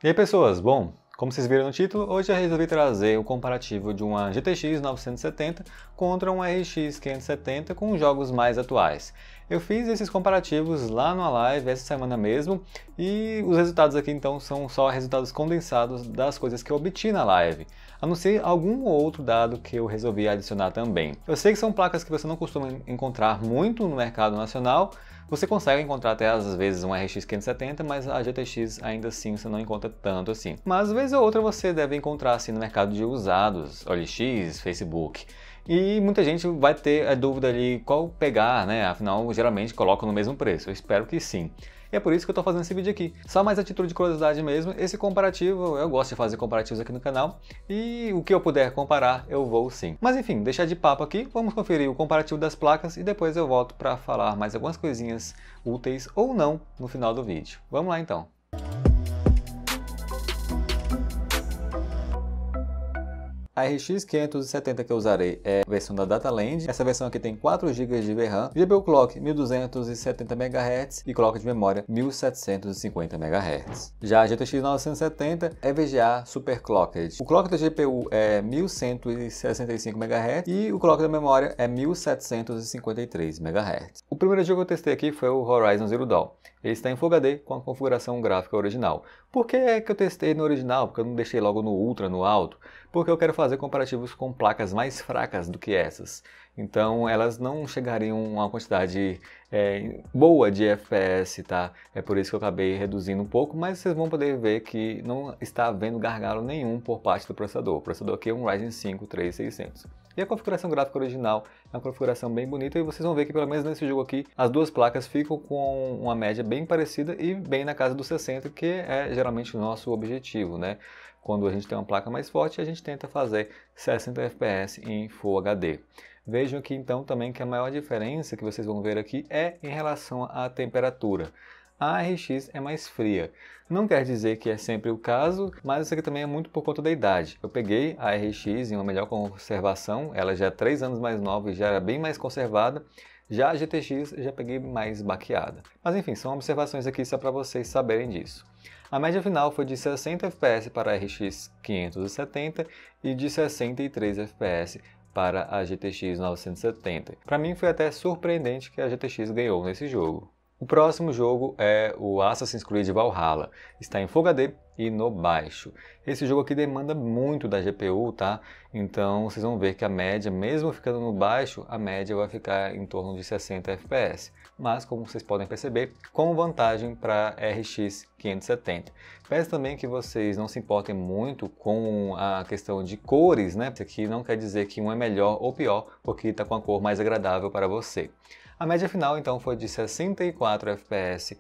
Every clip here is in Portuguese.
E aí pessoas, bom, como vocês viram no título, hoje eu resolvi trazer o comparativo de uma GTX 970 contra um RX 570 com jogos mais atuais. Eu fiz esses comparativos lá numa live essa semana mesmo e os resultados aqui então são só resultados condensados das coisas que eu obti na live, a não ser algum outro dado que eu resolvi adicionar também. Eu sei que são placas que você não costuma encontrar muito no mercado nacional. Você consegue encontrar até às vezes um RX 570, mas a GTX ainda assim você não encontra tanto assim. Mas vez ou outra você deve encontrar assim no mercado de usados, OLX, Facebook. E muita gente vai ter a dúvida ali qual pegar, né? Afinal, geralmente colocam no mesmo preço. Eu espero que sim. E é por isso que eu estou fazendo esse vídeo aqui. Só mais a título de curiosidade mesmo, esse comparativo, eu gosto de fazer comparativos aqui no canal, e o que eu puder comparar, eu vou sim. Mas enfim, deixar de papo aqui, vamos conferir o comparativo das placas e depois eu volto para falar mais algumas coisinhas úteis ou não no final do vídeo. Vamos lá então. A RX 570 que eu usarei é a versão da Dataland. Essa versão aqui tem 4 GB de VRAM, GPU Clock 1270 MHz e clock de memória 1750 MHz. Já a GTX 970 é VGA Superclocked. O clock da GPU é 1165 MHz e o clock da memória é 1753 MHz. O primeiro jogo que eu testei aqui foi o Horizon Zero Dawn. Ele está em Full HD com a configuração gráfica original. Por que é que eu testei no original? Porque eu não deixei logo no Ultra, no alto? Porque eu quero fazer comparativos com placas mais fracas do que essas. Então elas não chegariam a uma quantidade boa de FPS, tá? É por isso que eu acabei reduzindo um pouco, mas vocês vão poder ver que não está havendo gargalo nenhum por parte do processador. O processador aqui é um Ryzen 5 3600. E a configuração gráfica original é uma configuração bem bonita e vocês vão ver que pelo menos nesse jogo aqui as duas placas ficam com uma média bem parecida e bem na casa dos 60, que é geralmente o nosso objetivo, né? Quando a gente tem uma placa mais forte, a gente tenta fazer 60 FPS em Full HD. Vejam aqui então também que a maior diferença que vocês vão ver aqui é em relação à temperatura. A RX é mais fria. Não quer dizer que é sempre o caso, mas isso aqui também é muito por conta da idade. Eu peguei a RX em uma melhor conservação, ela já é 3 anos mais nova e já era bem mais conservada. Já a GTX eu já peguei mais baqueada. Mas enfim, são observações aqui só para vocês saberem disso. A média final foi de 60 FPS para a RX 570 e de 63 FPS para a GTX 970. Para mim foi até surpreendente que a GTX ganhou nesse jogo. O próximo jogo é o Assassin's Creed Valhalla. Está em Full HD e no baixo. Esse jogo aqui demanda muito da GPU, tá? Então vocês vão ver que a média, mesmo ficando no baixo, a média vai ficar em torno de 60 FPS. Mas como vocês podem perceber, com vantagem para RX 570. Peço também que vocês não se importem muito com a questão de cores, né? Isso aqui não quer dizer que um é melhor ou pior, porque está com a cor mais agradável para você. A média final então foi de 64 FPS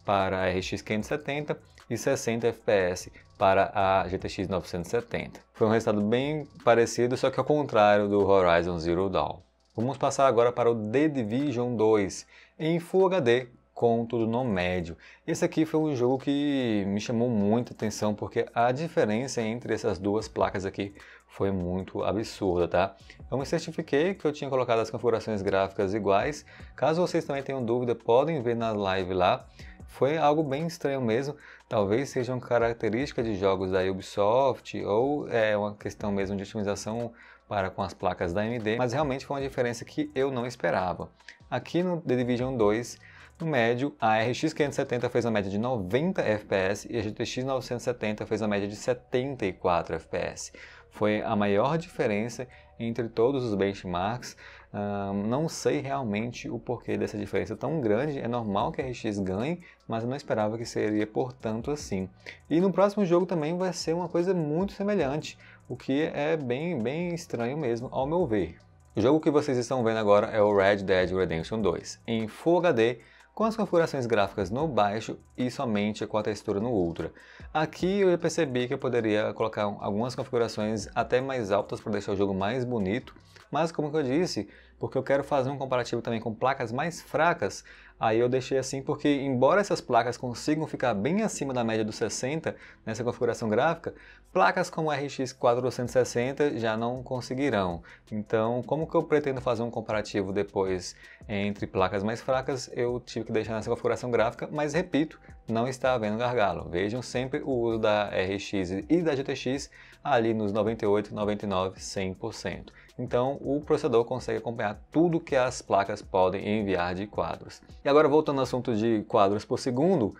para a RX 570 e 60 FPS para a GTX 970. Foi um resultado bem parecido, só que ao contrário do Horizon Zero Dawn. Vamos passar agora para o The Division 2 em Full HD com tudo no médio. Esse aqui foi um jogo que me chamou muita atenção porque a diferença entre essas duas placas aqui foi muito absurda, tá? Eu me certifiquei que eu tinha colocado as configurações gráficas iguais. Caso vocês também tenham dúvida, podem ver na live lá. Foi algo bem estranho mesmo. Talvez seja uma característica de jogos da Ubisoft ou é uma questão mesmo de otimização para com as placas da AMD, mas realmente foi uma diferença que eu não esperava. Aqui no The Division 2, no médio, a RX 570 fez uma média de 90 FPS e a GTX 970 fez uma média de 74 FPS. Foi a maior diferença entre todos os benchmarks. Não sei realmente o porquê dessa diferença tão grande. É normal que a RX ganhe, mas eu não esperava que seria por tanto assim. E no próximo jogo também vai ser uma coisa muito semelhante, o que é bem estranho mesmo, ao meu ver. O jogo que vocês estão vendo agora é o Red Dead Redemption 2, em Full HD, com as configurações gráficas no baixo e somente com a textura no Ultra. Aqui eu percebi que eu poderia colocar algumas configurações até mais altas para deixar o jogo mais bonito, mas como eu disse, porque eu quero fazer um comparativo também com placas mais fracas, aí eu deixei assim porque, embora essas placas consigam ficar bem acima da média dos 60 nessa configuração gráfica, placas como a RX 460 já não conseguirão. Então, como que eu pretendo fazer um comparativo depois entre placas mais fracas, eu tive que deixar nessa configuração gráfica, mas repito, não está havendo gargalo. Vejam sempre o uso da RX e da GTX ali nos 98, 99, 100%. Então o processador consegue acompanhar tudo que as placas podem enviar de quadros. E agora voltando ao assunto de quadros por segundo,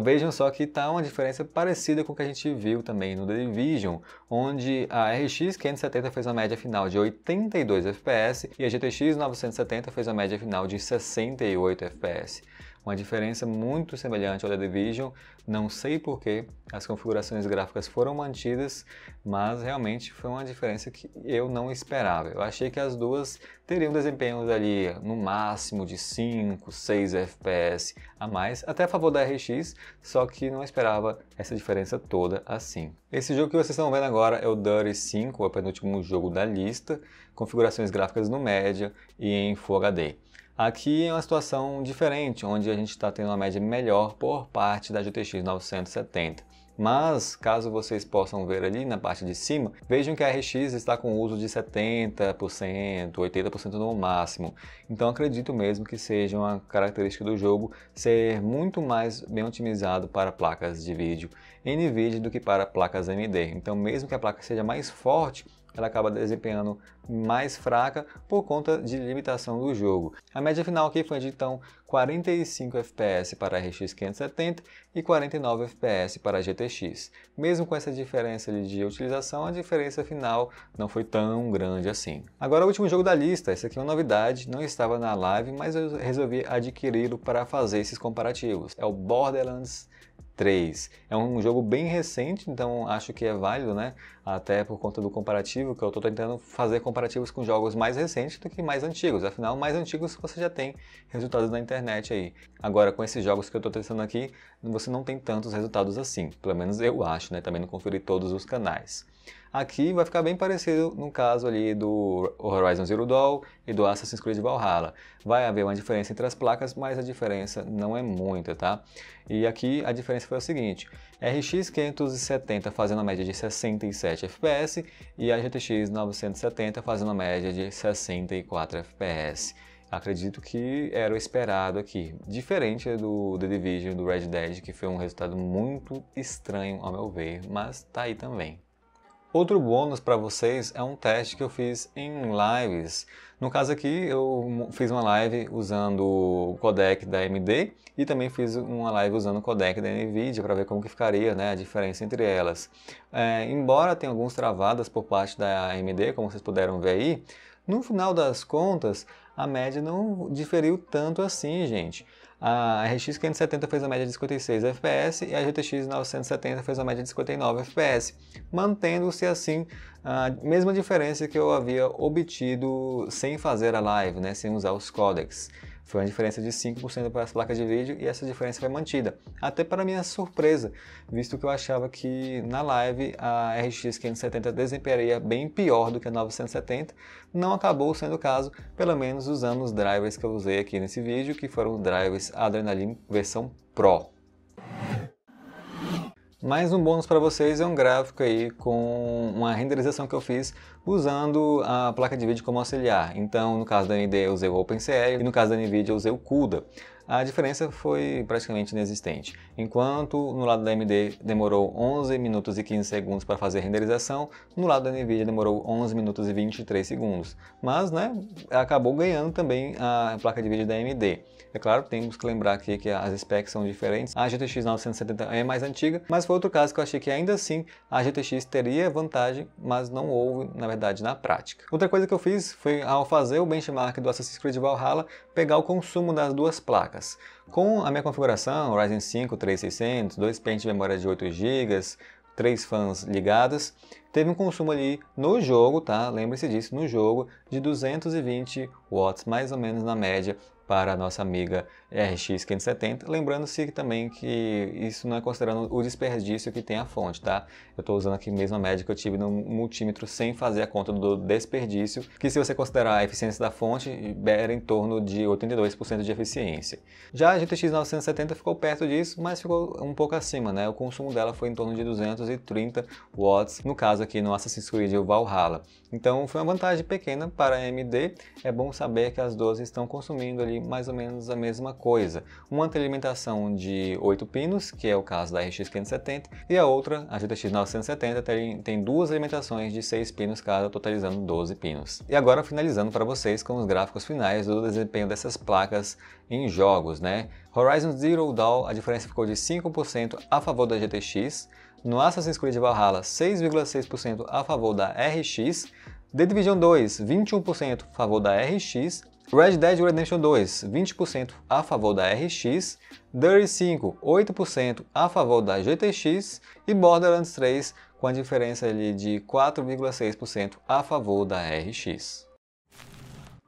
vejam só que está uma diferença parecida com o que a gente viu também no The Division, onde a RX 570 fez uma média final de 82 FPS e a GTX 970 fez uma média final de 68 FPS. Uma diferença muito semelhante ao The Division, não sei por que as configurações gráficas foram mantidas, mas realmente foi uma diferença que eu não esperava. Eu achei que as duas teriam desempenhos ali no máximo de 5, 6 FPS a mais, até a favor da RX, só que não esperava essa diferença toda assim. Esse jogo que vocês estão vendo agora é o Dirty 5, o penúltimo jogo da lista, configurações gráficas no média e em Full HD. Aqui é uma situação diferente, onde a gente está tendo uma média melhor por parte da GTX 970. Mas, caso vocês possam ver ali na parte de cima, vejam que a RX está com uso de 70%, 80% no máximo. Então acredito mesmo que seja uma característica do jogo ser muito mais bem otimizado para placas de vídeo NVIDIA do que para placas AMD. Então mesmo que a placa seja mais forte, ela acaba desempenhando mais fraca por conta de limitação do jogo. A média final aqui foi de então 45 FPS para a RX 570 e 49 FPS para a GTX. Mesmo com essa diferença de utilização, a diferença final não foi tão grande assim. Agora o último jogo da lista, esse aqui é uma novidade, não estava na live, mas eu resolvi adquiri-lo para fazer esses comparativos. É o Borderlands 3. É um jogo bem recente, então acho que é válido, né? Até por conta do comparativo, que eu estou tentando fazer comparativos com jogos mais recentes do que mais antigos. Afinal, mais antigos você já tem resultados na internet aí. Agora, com esses jogos que eu estou testando aqui, você não tem tantos resultados assim. Pelo menos eu acho, né? Também não conferi todos os canais. Aqui vai ficar bem parecido no caso ali do Horizon Zero Dawn e do Assassin's Creed Valhalla. Vai haver uma diferença entre as placas, mas a diferença não é muita, tá? E aqui a diferença foi o seguinte: RX 570 fazendo a média de 67 FPS e a GTX 970 fazendo a média de 64 FPS. Acredito que era o esperado aqui, diferente do The Division, do Red Dead, que foi um resultado muito estranho ao meu ver, mas tá aí também. Outro bônus para vocês é um teste que eu fiz em lives. No caso aqui, eu fiz uma live usando o codec da AMD e também fiz uma live usando o codec da NVIDIA para ver como que ficaria, né, a diferença entre elas. Embora tenha alguns travadas por parte da AMD, como vocês puderam ver aí, no final das contas, a média não diferiu tanto assim, gente. A RX 570 fez a média de 56 FPS e a GTX 970 fez a média de 59 FPS, mantendo-se assim a mesma diferença que eu havia obtido sem fazer a live, né, sem usar os codecs. Foi uma diferença de 5% para as placas de vídeo e essa diferença foi mantida. Até para minha surpresa, visto que eu achava que na live a RX 570 desempenharia bem pior do que a 970, não acabou sendo o caso, pelo menos usando os drivers que eu usei aqui nesse vídeo, que foram drivers Adrenalin versão Pro. Mais um bônus para vocês é um gráfico aí com uma renderização que eu fiz usando a placa de vídeo como auxiliar. Então, no caso da AMD eu usei o OpenCL e no caso da NVIDIA eu usei o CUDA. A diferença foi praticamente inexistente. Enquanto no lado da AMD demorou 11 minutos e 15 segundos para fazer a renderização, no lado da NVIDIA demorou 11 minutos e 23 segundos. Mas, né, acabou ganhando também a placa de vídeo da AMD. É claro, temos que lembrar aqui que as specs são diferentes. A GTX 970 é mais antiga, mas foi outro caso que eu achei que ainda assim a GTX teria vantagem, mas não houve, na verdade, na prática. Outra coisa que eu fiz foi, ao fazer o benchmark do Assassin's Creed Valhalla, pegar o consumo das duas placas. Com a minha configuração, Ryzen 5 3600, 2 pentes de memória de 8 GB, 3 fãs ligadas, teve um consumo ali no jogo, tá? Lembre-se disso, no jogo, de 220 watts, mais ou menos na média, para a nossa amiga RX 570, lembrando-se também que isso não é considerando o desperdício que tem a fonte, tá? Eu estou usando aqui mesmo a média que eu tive no multímetro sem fazer a conta do desperdício, que se você considerar a eficiência da fonte, era em torno de 82% de eficiência. Já a GTX 970 ficou perto disso, mas ficou um pouco acima, né? O consumo dela foi em torno de 230 watts, no caso aqui no Assassin's Creed Valhalla. Então foi uma vantagem pequena para a AMD, é bom saber que as duas estão consumindo ali mais ou menos a mesma coisa. Uma tem alimentação de 8 pinos, que é o caso da RX 570, e a outra, a GTX 970, tem duas alimentações de 6 pinos cada, totalizando 12 pinos. E agora finalizando para vocês com os gráficos finais do desempenho dessas placas em jogos, né? Horizon Zero Dawn, a diferença ficou de 5% a favor da GTX, no Assassin's Creed Valhalla 6,6% a favor da RX, The Division 2 21% a favor da RX, Red Dead Redemption 2 20% a favor da RX, Dirty 5 8% a favor da GTX e Borderlands 3 com a diferença ali de 4,6% a favor da RX.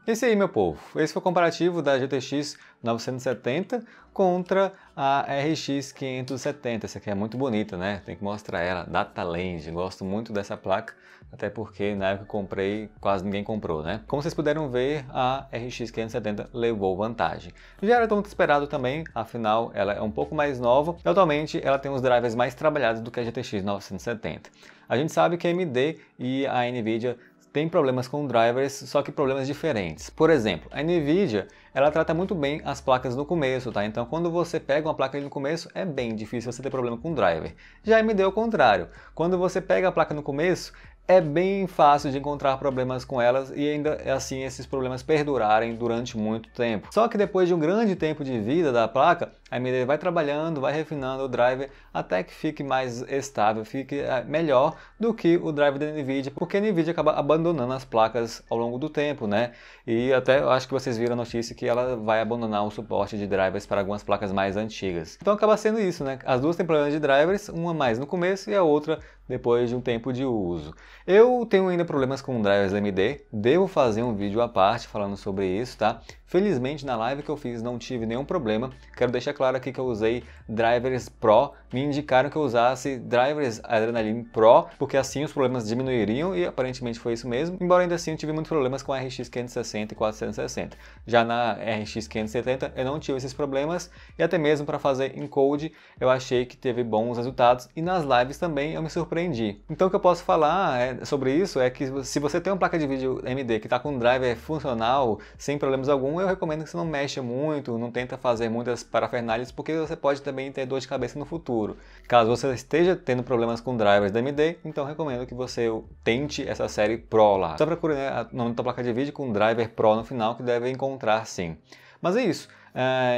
Esse aí, meu povo, esse foi o comparativo da GTX 970 contra a RX 570. Essa aqui é muito bonita, né? Tem que mostrar ela, Dataland. Gosto muito dessa placa, até porque na época que comprei, quase ninguém comprou, né? Como vocês puderam ver, a RX 570 levou vantagem. Já era tão esperado também, afinal ela é um pouco mais nova e atualmente ela tem os drivers mais trabalhados do que a GTX 970. A gente sabe que a AMD e a Nvidia tem problemas com drivers, só que problemas diferentes. Por exemplo, a Nvidia, ela trata muito bem as placas no começo, tá? Então quando você pega uma placa no começo, é bem difícil você ter problema com driver. Já a AMD é o contrário. Quando você pega a placa no começo, é bem fácil de encontrar problemas com elas e ainda assim esses problemas perdurarem durante muito tempo. Só que depois de um grande tempo de vida da placa, a AMD vai trabalhando, vai refinando o driver até que fique mais estável, fique melhor do que o driver da Nvidia, porque a Nvidia acaba abandonando as placas ao longo do tempo, né? E até eu acho que vocês viram a notícia que ela vai abandonar o suporte de drivers para algumas placas mais antigas. Então acaba sendo isso, né? As duas têm problemas de drivers, uma mais no começo e a outra depois de um tempo de uso. Eu tenho ainda problemas com drivers AMD, devo fazer um vídeo à parte falando sobre isso, tá? Felizmente na live que eu fiz não tive nenhum problema. Quero deixar claro aqui que eu usei drivers Pro, me indicaram que eu usasse drivers Adrenaline Pro, porque assim os problemas diminuiriam e aparentemente foi isso mesmo, embora ainda assim eu tive muitos problemas com a RX 560 e 460. Já na RX 570 eu não tive esses problemas e até mesmo para fazer encode eu achei que teve bons resultados e nas lives também eu me surpreendi. Então o que eu posso falar sobre isso é que se você tem uma placa de vídeo AMD que está com um driver funcional, sem problemas algum, eu recomendo que você não mexa muito, não tenta fazer muitas parafernálias, porque você pode também ter dor de cabeça no futuro. Caso você esteja tendo problemas com drivers da AMD, então recomendo que você tente essa série Pro lá. Só procure, né, o nome da placa de vídeo com driver Pro no final, que deve encontrar sim. Mas é isso.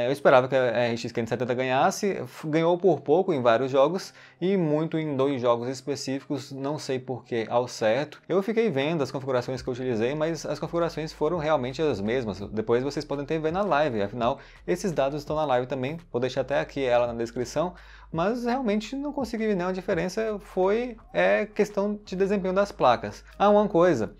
Eu esperava que a RX 570 ganhasse, ganhou por pouco em vários jogos e muito em 2 jogos específicos, não sei porquê ao certo. Eu fiquei vendo as configurações que eu utilizei, mas as configurações foram realmente as mesmas. Depois vocês podem ter ver na live, afinal esses dados estão na live também, vou deixar até aqui ela na descrição. Mas realmente não consegui ver nenhuma diferença, foi questão de desempenho das placas. Uma coisa,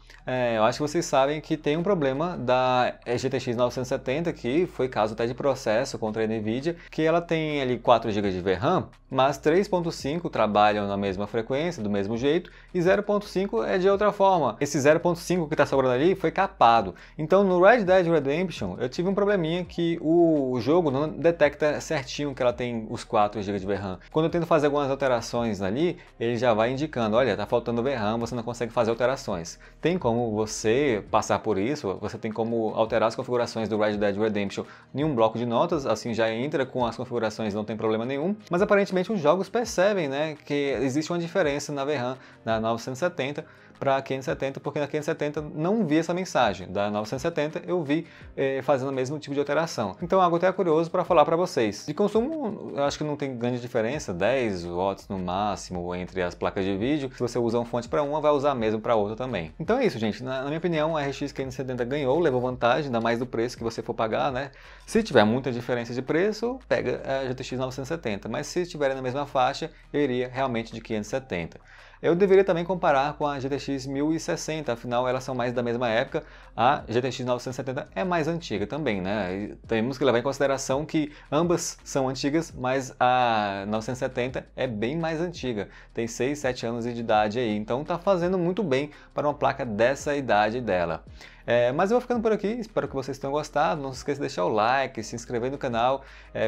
eu acho que vocês sabem que tem um problema da GTX 970, que foi caso até de processo contra a Nvidia, que ela tem ali 4 GB de VRAM, mas 3.5 trabalham na mesma frequência, do mesmo jeito, e 0.5 é de outra forma. Esse 0.5 que está sobrando ali foi capado. Então no Red Dead Redemption eu tive um probleminha que o jogo não detecta certinho que ela tem os 4 GB de VRAM. Quando eu tento fazer algumas alterações ali, ele já vai indicando, olha, tá faltando VRAM, você não consegue fazer alterações. Tem como você passar por isso, você tem como alterar as configurações do Red Dead Redemption em um bloco de notas, assim já entra com as configurações, não tem problema nenhum. Mas aparentemente os jogos percebem, né, que existe uma diferença na VRAM da 970 para a 570, porque na 570 não vi essa mensagem. Da 970 eu vi fazendo o mesmo tipo de alteração. Então algo até curioso para falar para vocês. De consumo, eu acho que não tem grande diferença, 10 watts no máximo entre as placas de vídeo. Se você usa uma fonte para uma, vai usar mesmo para outra também. Então é isso, gente. Na minha opinião, a RX 570 ganhou, levou vantagem, ainda mais do preço que você for pagar, né? Se tiver muita diferença de preço, pega a GTX 970. Mas se estiverem na mesma faixa, eu iria realmente de 570. Eu deveria também comparar com a GTX 1060, afinal elas são mais da mesma época, a GTX 970 é mais antiga também, né? E temos que levar em consideração que ambas são antigas, mas a 970 é bem mais antiga, tem 6, 7 anos de idade aí, então tá fazendo muito bem para uma placa dessa idade dela. Mas eu vou ficando por aqui, espero que vocês tenham gostado, não se esqueça de deixar o like, se inscrever no canal,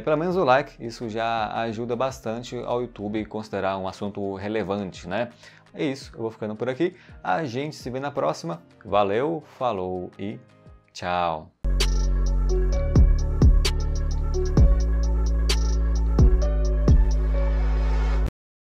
pelo menos o like, isso já ajuda bastante ao YouTube considerar um assunto relevante, né? É isso, eu vou ficando por aqui, a gente se vê na próxima, valeu, falou e tchau!